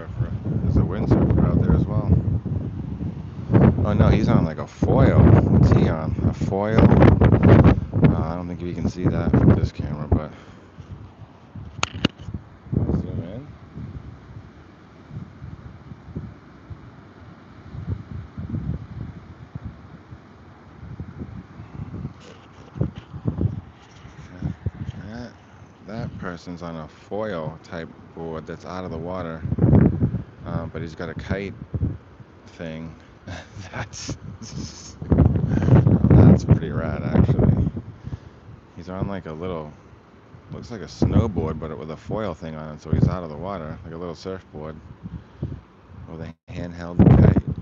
windsurfer. There's a windsurfer out there as well. Oh no, he's on like a foil. What's he on? A foil? I don't think we can see that from this camera, but zoom in. That, that person's on a foil type board that's out of the water, but he's got a kite thing. That's that's pretty rad, actually. He's on like a little, looks like a snowboard, but with a foil thing on it, so he's out of the water, like a little surfboard with a handheld kite.